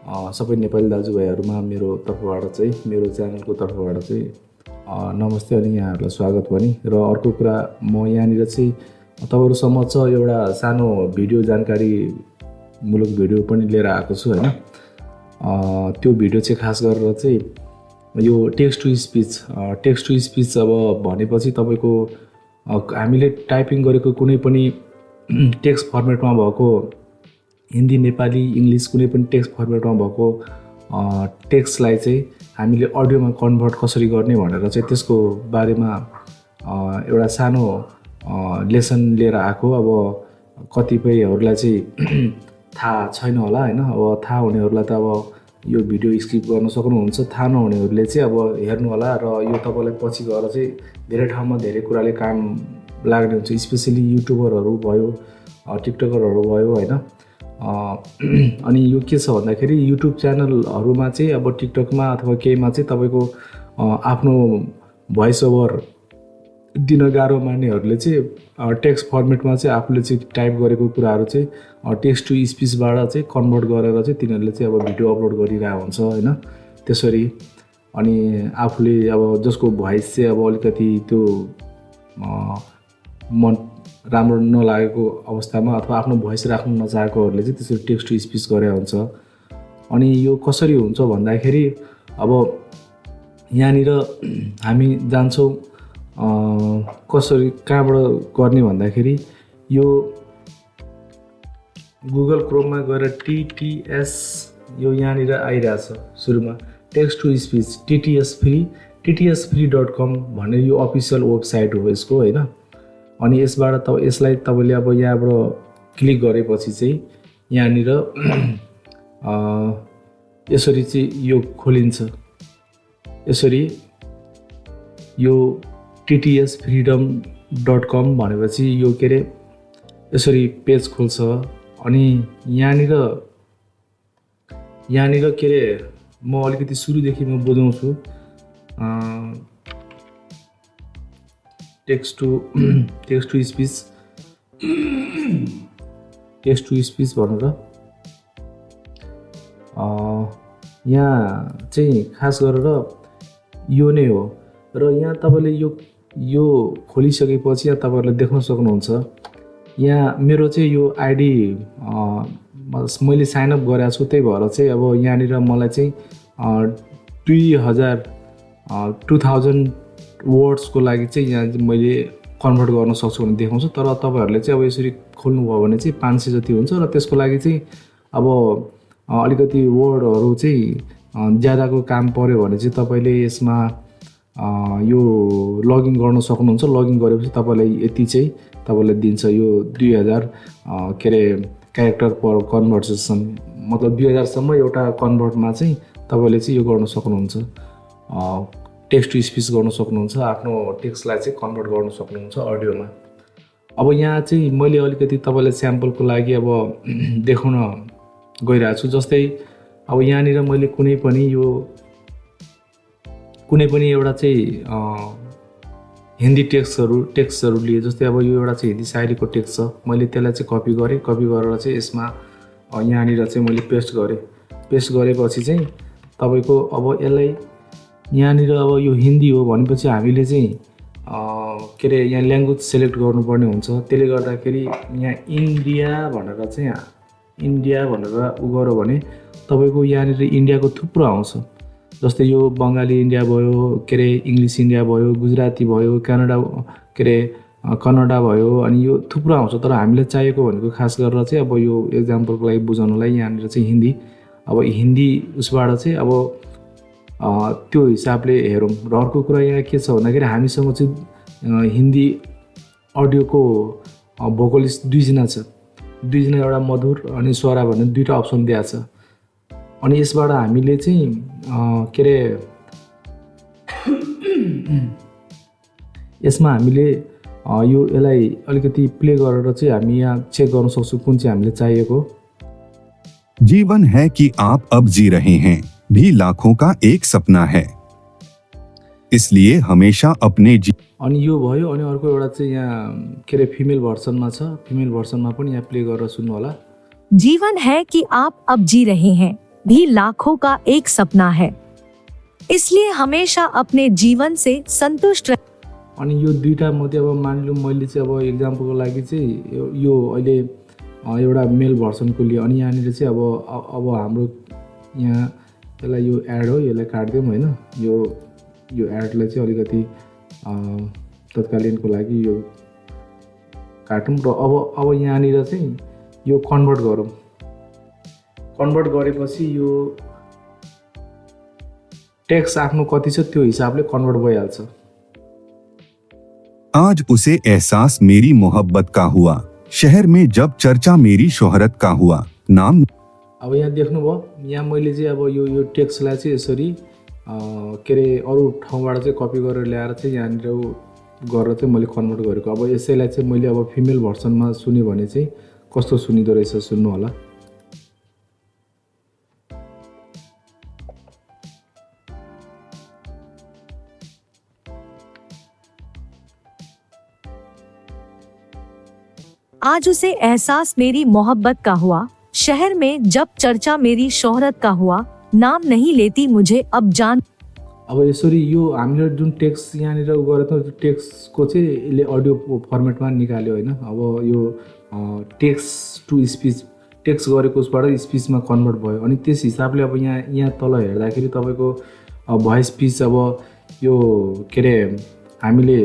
सबै नेपाली दाजुभाइहरूमा मेरो तर्फबाट चाहिँ मेरो च्यानलको तर्फबाट चाहिँ नमस्ते अनि यहाँहरूलाई स्वागत पनि। र अर्को कुरा म यहाँनिर चाहिँ तपाईँहरू समक्ष एउटा सानो भिडियो जानकारीमूलक भिडियो पनि लिएर आएको छु हैन। त्यो भिडियो चाहिँ खास गरेर चाहिँ यो टेक्स्ट टु स्पिच अब भनेपछि तपाईँको हामीले टाइपिङ गरेको कुनै पनि टेक्स्ट फर्मेटमा भएको हिन्दी नेपाली इङ्ग्लिस कुनै पनि टेक्स्ट फर्मेटमा भएको टेक्स्टलाई चाहिँ हामीले अडियोमा कन्भर्ट कसरी गर्ने भनेर चाहिँ त्यसको बारेमा एउटा सानो लेसन लिएर आएको। अब कतिपयहरूलाई चाहिँ थाहा छैन होला हैन। अब थाहा हुनेहरूलाई त अब यो भिडियो स्किप गर्न सक्नुहुन्छ, थाहा नहुनेहरूले चाहिँ अब हेर्नु होला। र यो तपाईँलाई पछि गएर चाहिँ धेरै ठाउँमा धेरै कुराले काम लाग्ने हुन्छ, स्पेसली युट्युबरहरू भयो, टिकटकरहरू भयो हैन। अनि यो के छ भन्दाखेरि युट्युब च्यानलहरूमा चाहिँ अब टिकटकमा अथवा केहीमा चाहिँ तपाईँको आफ्नो भोइस ओभर दिन गाह्रो मान्नेहरूले चाहिँ टेक्स्ट फर्मेटमा चाहिँ आफूले चाहिँ टाइप गरेको कुराहरू चाहिँ टेक्स्ट टु स्पिचबाट चाहिँ कन्भर्ट गरेर चाहिँ तिनीहरूले चाहिँ अब भिडियो अपलोड गरिरहेको हुन्छ हैन। त्यसरी अनि आफूले अब जसको भोइस चाहिँ अब अलिकति त्यो मन राम्रो नलागेको अवस्थामा अथवा आफ्नो भोइस राख्नु नचाहेकोहरूले चाहिँ त्यसरी टेक्स्ट टु स्पिच गरे हुन्छ। अनि यो कसरी हुन्छ भन्दाखेरि अब यहाँनिर हामी जान्छौँ कसरी कहाँबाट गर्ने भन्दाखेरि यो गुगल क्रोममा गएर TTS यो यहाँनिर आइरहेछ सुरुमा टेक्स्ट टु स्पिच ttsfree.com भन्ने यो अफिसियल वेबसाइट हो यसको हैन। अनि यसबाट यसलाई तपाईँले अब यहाँबाट क्लिक गरेपछि चाहिँ यहाँनिर यसरी चाहिँ यो खोलिन्छ। यसरी यो ttsfreedom.com भनेपछि यो के अरे यसरी पेज खोल्छ। अनि यहाँनिर के अरे म अलिकति सुरुदेखि म बुझाउँछु। टेक्स्ट टु स्पिच भनेर यहाँ चाहिँ खास गरेर यो नै हो। र यहाँ तपाईँले यो खोलिसकेपछि यहाँ तपाईँहरूले देख्न सक्नुहुन्छ यहाँ मेरो चाहिँ यो आइडी मैले साइन अप गरेको छु, त्यही भएर चाहिँ अब यहाँनिर मलाई चाहिँ 2000 वर्ड्सको लागि चाहिँ यहाँ मैले कन्भर्ट गर्न सक्छु भने देखाउँछु। तर तपाईँहरूले चाहिँ अब यसरी खोल्नुभयो भने चाहिँ 500 जति हुन्छ। र त्यसको लागि चाहिँ अब अलिकति वर्डहरू चाहिँ ज्यादाको काम पर्यो भने चाहिँ तपाईँले यसमा यो लगइन गर्न सक्नुहुन्छ। लगइन गरेपछि तपाईँलाई यति चाहिँ तपाईँलाई दिन्छ यो 2000 के अरे क्यारेक्टर पर कन्भर्सेसन, मतलब 2000 सम्म एउटा कन्भर्टमा चाहिँ तपाईँले चाहिँ यो गर्न सक्नुहुन्छ, टेक्स्ट टु स्पिच गर्न सक्नुहुन्छ, आफ्नो टेक्स्टलाई चाहिँ कन्भर्ट गर्न सक्नुहुन्छ अडियोमा। अब यहाँ चाहिँ मैले अलिकति तपाईँलाई स्याम्पलको लागि अब देखाउन गइरहेको छु। जस्तै अब यहाँनिर मैले कुनै पनि एउटा चाहिँ हिन्दी टेक्स्टहरू लिए। जस्तै अब यो एउटा चाहिँ हिन्दी शायरीको टेक्स्ट छ, मैले त्यसलाई चाहिँ कपी गरेँ। कपी गरेर चाहिँ यसमा यहाँनिर चाहिँ मैले पेस्ट गरेपछि चाहिँ तपाईँको अब यसलाई यहाँनिर अब यो हिन्दी हो भनेपछि हामीले चाहिँ के अरे यहाँ ल्याङ्ग्वेज सेलेक्ट गर्नुपर्ने हुन्छ। त्यसले गर्दाखेरि यहाँ इन्डिया भनेर उ गऱ्यो भने तपाईँको यहाँनिर इन्डियाको थुप्रो आउँछ। जस्तै यो बङ्गाली इन्डिया भयो, के अरे इङ्ग्लिस इन्डिया भयो, गुजराती भयो, कन्नडा भयो, अनि यो थुप्रो आउँछ। तर हामीले चाहिएको भनेको खास गरेर चाहिँ अब यो एक्जाम्पलको लागि बुझाउनलाई यहाँनिर चाहिँ हिन्दी, अब हिन्दी उसबाट चाहिँ अब त्यो हिसाबले हेरौँ। र अर्को कुरा यहाँ के छ भन्दाखेरि हामीसँग चाहिँ हिन्दी अडियोको भोकलिस्ट दुईजना छ, एउटा मधुर अनि स्वरा भन्ने दुईवटा अप्सन दिएको छ। अनि यसबाट हामीले चाहिँ के अरे यसमा हामीले यसलाई अलिकति प्ले गरेर चाहिँ हामी यहाँ चेक गर्न सक्छौँ कुन चाहिँ हामीले चाहिएको। जीवन है कि आप अब जी रहे हैं भी लाखों का एक सपना है, इसलिए हमेशा अपने अनि यो भयो। अनि अर्को एउटा चाहिँ यहाँ के अरे फिमेल भर्सनमा छ, फिमेल भर्सनमा पनि यहाँ प्ले गरेर सुन्नु होला। जीवन है कि आप अब जी रहे हैं भी लाखों का एक सपना है। इसलिए हमेशा अपने जीवन से संतुष्ट रह। अनि यो दुईटा मध्ये अब मानिलिउँ मैले चाहिँ अब इक्जाम्पलको लागि चाहिँ यो अहिले एउटा मेल भर्सनको लिए अनि यहाँनिर चाहिँ अब हाम्रो यहाँ यसलाई यो एड हो, यसलाई काट्दिउँ होइन। यो एडलाई चाहिँ अलिकति तत्कालीनको लागि यो काटौँ र अब यहाँनिर चाहिँ यो कन्भर्ट गरौँ। कन्भर्ट गरेपछि यो टेक्स्ट आफ्नो कति छ त्यो हिसाबले कन्भर्ट भइहाल्छ। आज उसे एहसास मेरी मोहब्बत का हुआ, शहर में जब चर्चा मेरी शोहरत का हुआ, नाम। अब यहाँ देख्नुभयो, यहाँ मैले चाहिँ अब यो टेक्स्टलाई चाहिँ यसरी के अरे अरू ठाउँबाट चाहिँ कपी गरेर ल्याएर चाहिँ यहाँनिर गरेर चाहिँ मैले कन्भर्ट गरेको। अब यसैलाई चाहिँ मैले अब फिमेल भर्सनमा सुन्यो भने चाहिँ कस्तो सुनिँदो रहेछ सुन्नु होला। आज उसे एहसास मेरी मोहब्बत का हुआ, शहर में जब चर्चा मेरी शोहरत का हुआ, नाम नहीं लेती मुझे अब जान। अब यसरी यो हामीले जुन टेक्स्ट यहाँनिर गरेको त्यो टेक्स्टको चाहिँ यसले अडियो फर्मेटमा निकाल्यो होइन। अब यो टेक्स्ट टु स्पिच टेक्स्ट गरेको उसबाट स्पिचमा कन्भर्ट भयो। अनि त्यस हिसाबले अब यहाँ तल हेर्दाखेरि तपाईँको भोइस पिच अब यो के अरे हामीले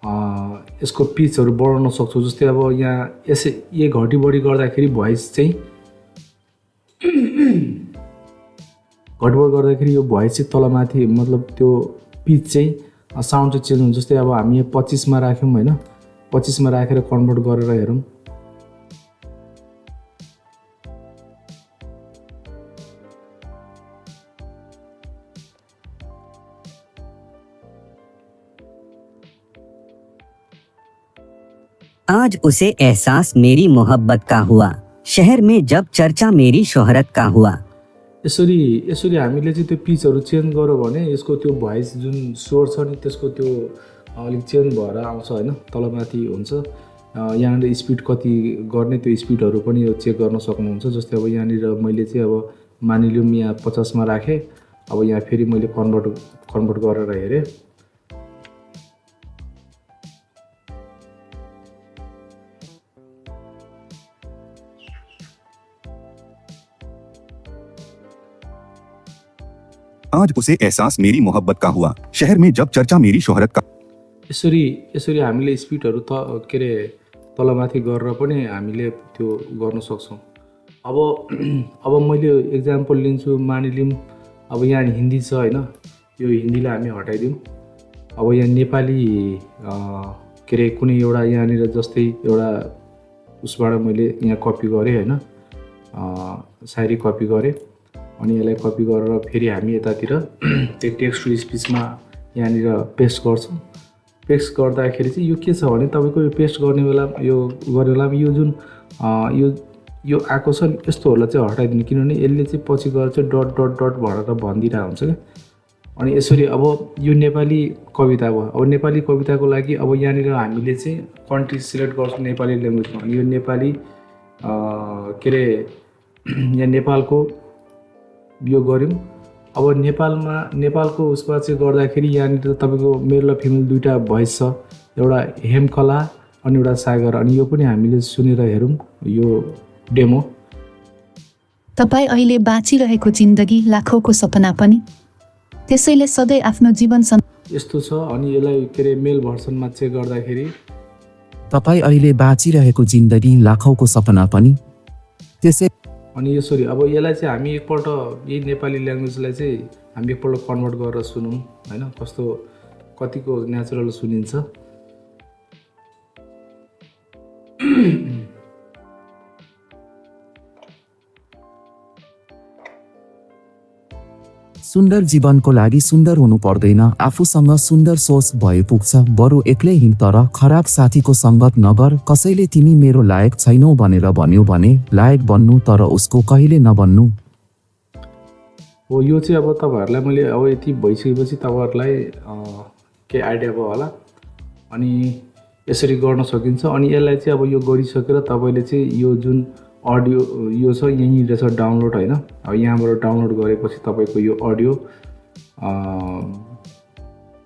यसको पिचहरू बढाउन सक्छौँ। जस्तै अब यहाँ यसै यो घटी बढी गर्दाखेरि भोइस चाहिँ घटबड गर्दाखेरि यो भोइस चाहिँ तलमाथि मतलब त्यो पिच चाहिँ साउन्ड चाहिँ चेन्ज हुन्छ। जस्तै अब हामी 25 मा राख्यौँ होइन, 25 मा राखेर कन्भर्ट गरेर हेरौँ। आज उसे एहसास मेरी मोहब्बत का हुआ, शहर में जब चर्चा मेरी शोहरत का हुआ। यसरी हामीले चाहिँ त्यो पिचहरू चेन्ज गर्यो भने यसको त्यो भोइस जुन स्वर छ नि त्यसको त्यो अलिक चेन्ज भएर आउँछ होइन, तलमाथि हुन्छ। यहाँनिर स्पिड कति गर्ने त्यो स्पिडहरू पनि यो चेक गर्न सक्नुहुन्छ। जस्तै अब यहाँनिर मैले चाहिँ अब मानिलिउँ यहाँ 50 मा राखेँ। अब यहाँ फेरि मैले कन्भर्ट गरेर हेरेँ। आज उसे एहसास मेरी मोहब्बत का हुआ, शहर में जब चर्चा मेरी शोहरत का। यसरी हामीले स्पिडहरू के अरे तलमाथि गरेर पनि हामीले त्यो गर्न सक्छौँ। अब मैले एक्जाम्पल लिन्छु। मानिलिउँ अब यहाँ हिन्दी छ होइन, यो हिन्दीलाई हामी हटाइदिउँ। अब यहाँ नेपाली के अरे कुनै एउटा यहाँनिर जस्तै एउटा उसबाट मैले यहाँ कपी गरेँ होइन, सायरी कपी गरेँ। अनि यसलाई कपी गरेर फेरि हामी यतातिर त्यो टेक्स्ट टु स्पिचमा यहाँनिर पेस्ट गर्छौँ। पेस्ट गर्दाखेरि चाहिँ यो के छ भने तपाईँको यो पेस्ट गर्ने बेला यो जुन यो आएको छ नि यस्तोहरूलाई चाहिँ हटाइदिनु, किनभने यसले चाहिँ पछि गएर चाहिँ डट डट डट भनेर भनिदिरहेको हुन्छ क्या। अनि यसरी अब यो नेपाली कविता भयो। अब नेपाली कविताको लागि अब यहाँनिर हामीले चाहिँ कन्ट्री सिलेक्ट गर्छौँ नेपाली ल्याङ्ग्वेजमा। अनि यो नेपाली के अरे यहाँ नेपालको यो गऱ्यौँ। अब नेपालको उसमा चाहिँ गर्दाखेरि यहाँनिर तपाईँको मेल र फिमेल दुईवटा भोइस छ, एउटा हेमकला अनि एउटा सागर। अनि यो पनि हामीले सुनेर हेरौँ यो डेमो। तपाईँ अहिले बाँचिरहेको जिन्दगी लाखौँको सपना पनि, त्यसैले सधैँ आफ्नो जीवनसँग यस्तो छ। अनि यसलाई के अरे मेल भर्सनमा चेक गर्दाखेरि तपाईँ अहिले बाँचिरहेको जिन्दगी लाखौँको सपना पनि, त्यसै। अनि यसरी अब यसलाई चाहिँ हामी एकपल्ट यही नेपाली ल्याङ्ग्वेजलाई चाहिँ हामी एकपल्ट कन्भर्ट गरेर सुनौँ होइन, कस्तो कतिको नेचुरल सुनिन्छ। सुन्दर जीवनको लागि सुन्दर हुनु पर्दैन, आफूसँग सुन्दर सोच भए पुग्छ। बरु एक्लै हिँड तर खराब साथीको सङ्गत नगर। कसैले तिमी मेरो लायक छैनौ भनेर भन्यो भने लायक बन्नु, तर उसको कहिले नबन्नु। हो यो चाहिँ अब तपाईँहरूलाई मैले अब यति भइसकेपछि तपाईँहरूलाई के आइडिया भयो होला। अनि यसरी गर्न सकिन्छ। अनि यसलाई चाहिँ अब यो गरिसकेर तपाईँले चाहिँ यो जुन अडियो यो छ यहीँनिर छ डाउनलोड होइन। अब यहाँबाट डाउनलोड गरेपछि तपाईँको यो अडियो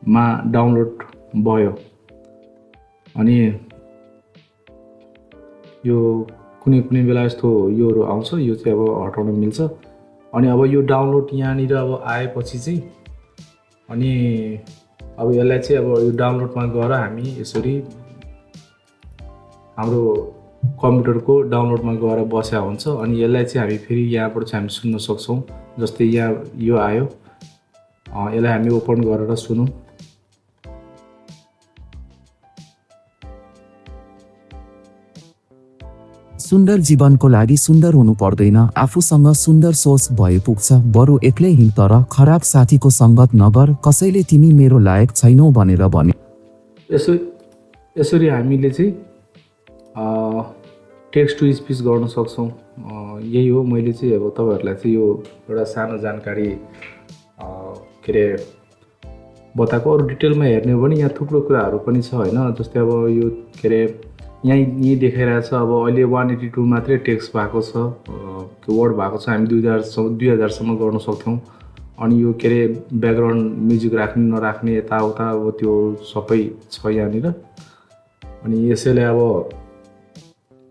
मा डाउनलोड भयो अनि यो कुनै कुनै बेला यस्तो योहरू आउँछ, यो चाहिँ अब हटाउन मिल्छ। अनि अब यो डाउनलोड यहाँनिर अब आएपछि चाहिँ अनि अब यसलाई चाहिँ अब यो डाउनलोडमा गएर हामी यसरी हाम्रो कम्प्युटरको डाउनलोडमा गएर बस्या हुन्छ। अनि यसलाई चाहिँ हामी फेरि यहाँबाट चाहिँ हामी सुन्न सक्छौँ। जस्तै यहाँ यो आयो, यसलाई हामी ओपन गरेर सुनौँ। सुन्दर जीवनको लागि सुन्दर हुनु पर्दैन, आफूसँग सुन्दर सोच भए पुग्छ, बरु एक्लै हिँड तर खराब साथीको सङ्गत नगर, कसैले तिमी मेरो लायक छैनौ भनेर भन्यो। यसरी हामीले चाहिँ टेक्स्ट टु स्पिच गर्न सक्छौँ। यही हो, मैले चाहिँ अब तपाईँहरूलाई चाहिँ यो एउटा सानो जानकारी के अरे बताएको। अरू डिटेलमा हेर्ने हो भने यहाँ थुप्रो कुराहरू पनि छ होइन। जस्तै अब यो के अरे यहीँ देखाइरहेछ अब अहिले 182 मात्रै टेक्स्ट भएको छ, वर्ड भएको छ। हामी 2000सम्म गर्न सक्छौँ। अनि यो के अरे ब्याकग्राउन्ड म्युजिक राख्ने नराख्ने यताउता अब त्यो सबै छ यहाँनिर। अनि यसैले अब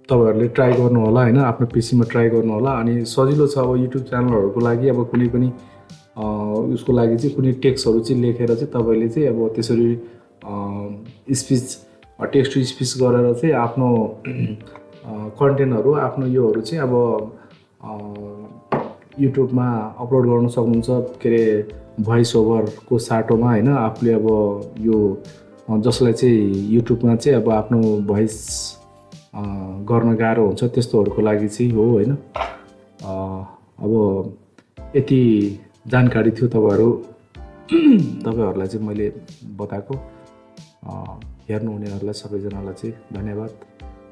तपाईँहरूले ट्राई गर्नु होला होइन, आफ्नो पिसीमा ट्राई गर्नु होला। अनि सजिलो छ अब युट्युब च्यानलहरूको लागि अब कुनै पनि उसको लागि चाहिँ कुनै टेक्स्टहरू चाहिँ लेखेर चाहिँ तपाईँले चाहिँ अब त्यसरी स्पिच टेक्स्ट टु स्पिच गरेर चाहिँ आफ्नो कन्टेन्टहरू आफ्नो योहरू चाहिँ अब युट्युबमा अपलोड गर्न सक्नुहुन्छ। के अरे भोइस ओभरको साटोमा होइन। आफूले अब यो जसलाई चाहिँ युट्युबमा चाहिँ अब आफ्नो भोइस गर्न गाह्रो हुन्छ त्यस्तोहरूको लागि चाहिँ हो होइन। अब यति जानकारी थियो तपाईँहरूलाई चाहिँ मैले बताएको। हेर्नुहुनेहरूलाई सबैजनालाई चाहिँ धन्यवाद।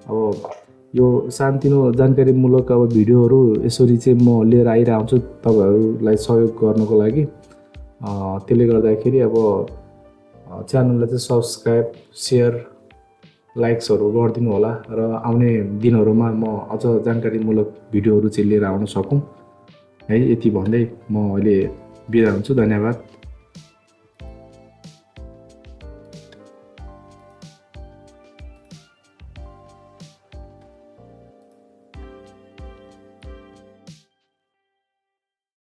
अब यो सानोतिनो जानकारीमूलक अब भिडियोहरू यसरी चाहिँ म लिएर आइरहेको हुन्छु तपाईँहरूलाई सहयोग गर्नको लागि। त्यसले गर्दाखेरि अब च्यानललाई चाहिँ सब्सक्राइब, सेयर, लाइक्सहरू गरिदिनु होला र आउने दिनहरूमा म अझ जानकारीमूलक भिडियोहरू चाहिँ लिएर आउन सकौँ है। यति भन्दै म अहिले बिदा हुन्छु। धन्यवाद।